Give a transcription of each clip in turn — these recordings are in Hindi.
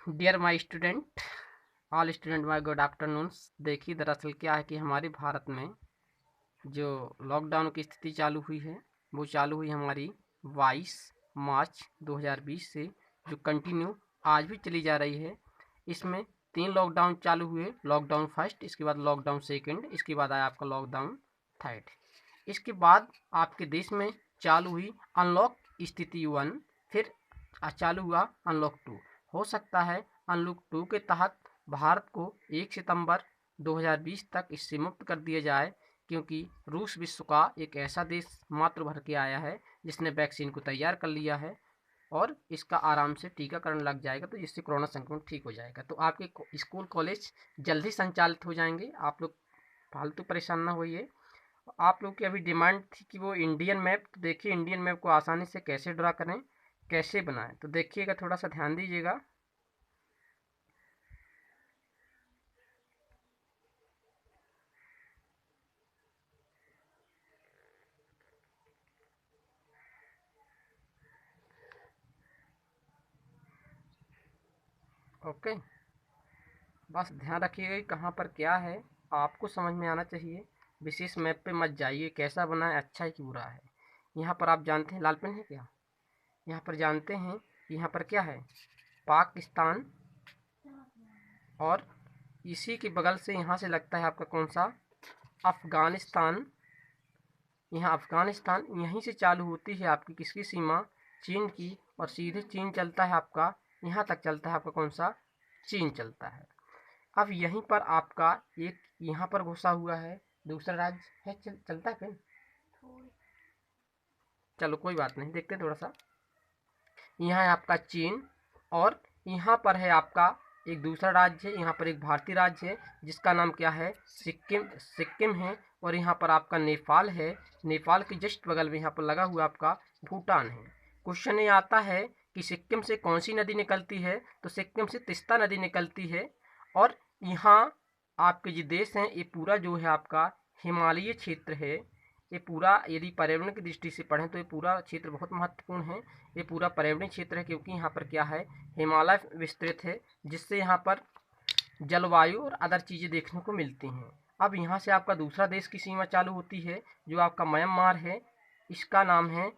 Dear my student, all student my good afternoon. देखिए, दरअसल क्या है कि हमारे भारत में जो लॉकडाउन की स्थिति चालू हुई है वो चालू हुई हमारी 22 मार्च 2020 से, जो कंटिन्यू आज भी चली जा रही है। इसमें 3 लॉकडाउन चालू हुए। लॉकडाउन फर्स्ट, इसके बाद लॉकडाउन सेकंड, इसके बाद आया आपका लॉकडाउन थर्ड। इसके बाद आपके देश में चालू हुई अनलॉक स्थिति 1, फिर चालू हुआ अनलॉक 2। हो सकता है अनलॉक 2 के तहत भारत को 1 सितंबर 2020 तक इससे मुक्त कर दिया जाए, क्योंकि रूस विश्व का एक ऐसा देश मात्र भर के आया है जिसने वैक्सीन को तैयार कर लिया है और इसका आराम से टीकाकरण लग जाएगा, तो इससे कोरोना संक्रमण ठीक हो जाएगा। तो आपके स्कूल कॉलेज जल्द ही संचालित हो जाएंगे। आप लोग फालतू परेशान ना होइए। आप लोग की अभी डिमांड थी कि वो इंडियन मैप, तो देखिए इंडियन मैप को आसानी से कैसे ड्रा करें, कैसे बनाएं, तो देखिएगा, थोड़ा सा ध्यान दीजिएगा। ओके, बस ध्यान रखिएगा कि कहाँ पर क्या है, आपको समझ में आना चाहिए। विशेष मैप पे मत जाइए, कैसा बना है, अच्छा है कि बुरा है। यहाँ पर आप जानते हैं लाल पेन है क्या, यहाँ पर जानते हैं यहाँ पर क्या है, पाकिस्तान, और इसी के बगल से यहाँ से लगता है आपका कौन सा, अफगानिस्तान। यहाँ अफगानिस्तान, यहीं से चालू होती है आपकी किसकी सीमा, चीन की, और सीधे चीन चलता है आपका, यहाँ तक चलता है आपका कौन सा, चीन चलता है। अब यहीं पर आपका एक यहाँ पर घुसा हुआ है दूसरा राज्य है, चलता है फिर, चलो कोई बात नहीं, देखते हैं थोड़ा सा। यहाँ है आपका चीन, और यहाँ पर है आपका एक दूसरा राज्य है, यहाँ पर एक भारतीय राज्य है जिसका नाम क्या है, सिक्किम। सिक्किम है, और यहाँ पर आपका नेपाल है। नेपाल के जस्ट बगल में यहाँ पर लगा हुआ आपका भूटान है। क्वेश्चन ये आता है कि सिक्किम से कौन सी नदी निकलती है, तो सिक्किम से तीस्ता नदी निकलती है। और यहाँ आपके जो देश हैं, ये पूरा जो है आपका हिमालयी क्षेत्र है। ये पूरा यदि पर्यावरण की दृष्टि से पढ़ें तो ये पूरा क्षेत्र बहुत महत्वपूर्ण है। ये पूरा पर्यावरणीय क्षेत्र है, क्योंकि यहाँ पर क्या है, हिमालय विस्तृत है, जिससे यहाँ पर जलवायु और अदर चीज़ें देखने को मिलती हैं। अब यहाँ से आपका दूसरा देश की सीमा चालू होती है, जो आपका म्यांमार है। इसका नाम है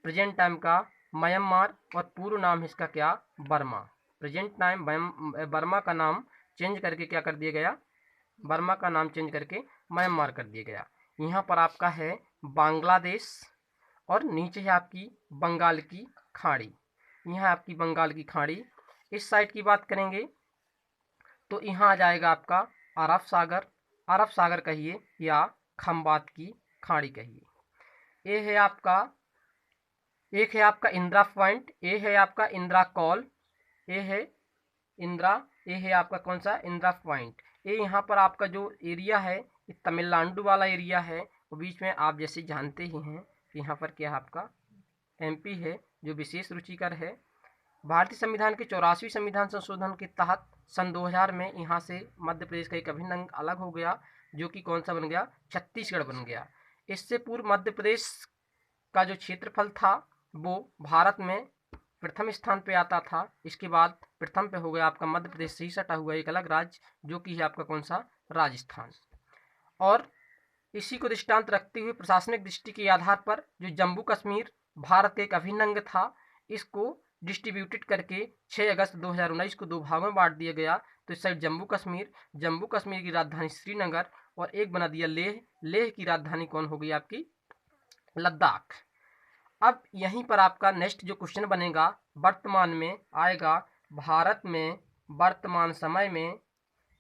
प्रेजेंट टाइम का म्यांमार, और पूर्व नाम है इसका क्या, बर्मा। प्रेजेंट टाइम बर्मा का नाम चेंज करके क्या कर दिया गया, बर्मा का नाम चेंज करके म्यांमार कर दिया गया। यहाँ पर आपका है बांग्लादेश, और नीचे है आपकी बंगाल की खाड़ी। यहाँ आपकी बंगाल की खाड़ी। इस साइड की बात करेंगे तो यहाँ आ जाएगा आपका अरब सागर। अरब सागर कहिए या खंबात की खाड़ी कहिए। ये है आपका, एक है आपका इंदिरा पॉइंट, ये है आपका इंदिरा कॉल, ये है इंदिरा, ये है आपका कौन सा, इंदिरा पॉइंट। ये यहाँ पर आपका जो एरिया है, ये तमिलनाडु वाला एरिया है। और बीच में आप जैसे जानते ही हैं कि यहाँ पर क्या है आपका एमपी है, जो विशेष रुचिकर है। भारतीय संविधान के 84वें संविधान संशोधन के तहत सन 2000 में यहाँ से मध्य प्रदेश का एक अभिन्न अंग अलग हो गया, जो कि कौन सा बन गया, छत्तीसगढ़ बन गया। इससे पूर्व मध्य प्रदेश का जो क्षेत्रफल था वो भारत में प्रथम स्थान पे आता था। इसके बाद प्रथम पे हो गया आपका मध्य प्रदेश से ही सटा हुआ एक अलग राज्य, जो कि है आपका कौन सा, राजस्थान। और इसी को दृष्टांत रखते हुए प्रशासनिक दृष्टि के आधार पर जो जम्मू कश्मीर भारत का एक अभिन्न अंग था, इसको डिस्ट्रीब्यूटेड करके 6 अगस्त 2019 को 2 भागों में बांट दिया गया। तो इस साइड जम्मू कश्मीर की राजधानी श्रीनगर, और एक बना दिया लेह। लेह की राजधानी कौन हो गई आपकी, लद्दाख। अब यहीं पर आपका नेक्स्ट जो क्वेश्चन बनेगा वर्तमान में आएगा, भारत में वर्तमान समय में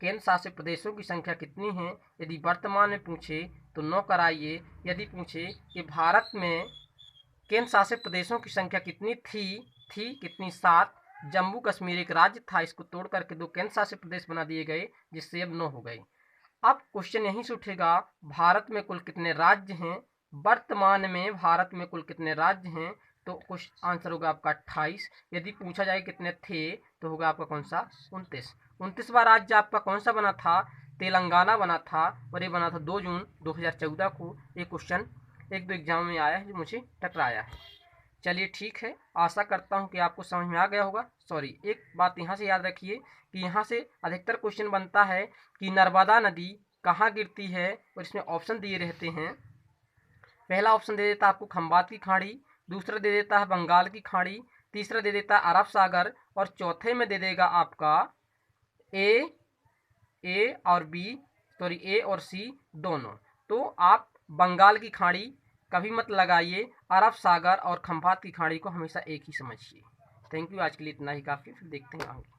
केंद्र शासित प्रदेशों की संख्या कितनी है। यदि वर्तमान में पूछे तो 9 कराइए। यदि पूछे कि भारत में केंद्र शासित प्रदेशों की संख्या कितनी थी कितनी, 7। जम्मू कश्मीर एक राज्य था, इसको तोड़ करके 2 केंद्र शासित प्रदेश बना दिए गए, जिससे अब 9 हो गए। अब क्वेश्चन यहीं से उठेगा, भारत में कुल कितने राज्य हैं, वर्तमान में भारत में कुल कितने राज्य हैं, तो कुछ आंसर होगा आपका 28। यदि पूछा जाए कितने थे तो होगा आपका कौन सा, 29। 29वां राज्य आपका कौन सा बना था, तेलंगाना बना था, और ये बना था 2 जून 2014 को। ये क्वेश्चन एक दो एग्जाम में आया है जो मुझे टकराया है। चलिए ठीक है, आशा करता हूँ कि आपको समझ में आ गया होगा। सॉरी, एक बात यहाँ से याद रखिए कि यहाँ से अधिकतर क्वेश्चन बनता है कि नर्मदा नदी कहाँ गिरती है, और इसमें ऑप्शन दिए रहते हैं। पहला ऑप्शन दे देता है आपको खंबात की खाड़ी, दूसरा दे देता है बंगाल की खाड़ी, तीसरा दे देता है अरब सागर, और चौथे में दे देगा आपका ए और बी, सॉरी ए और सी दोनों। तो आप बंगाल की खाड़ी कभी मत लगाइए, अरब सागर और खंबात की खाड़ी को हमेशा एक ही समझिए। थैंक यू, आज के लिए इतना ही काफ़ी, फिर देखते हैं आगे।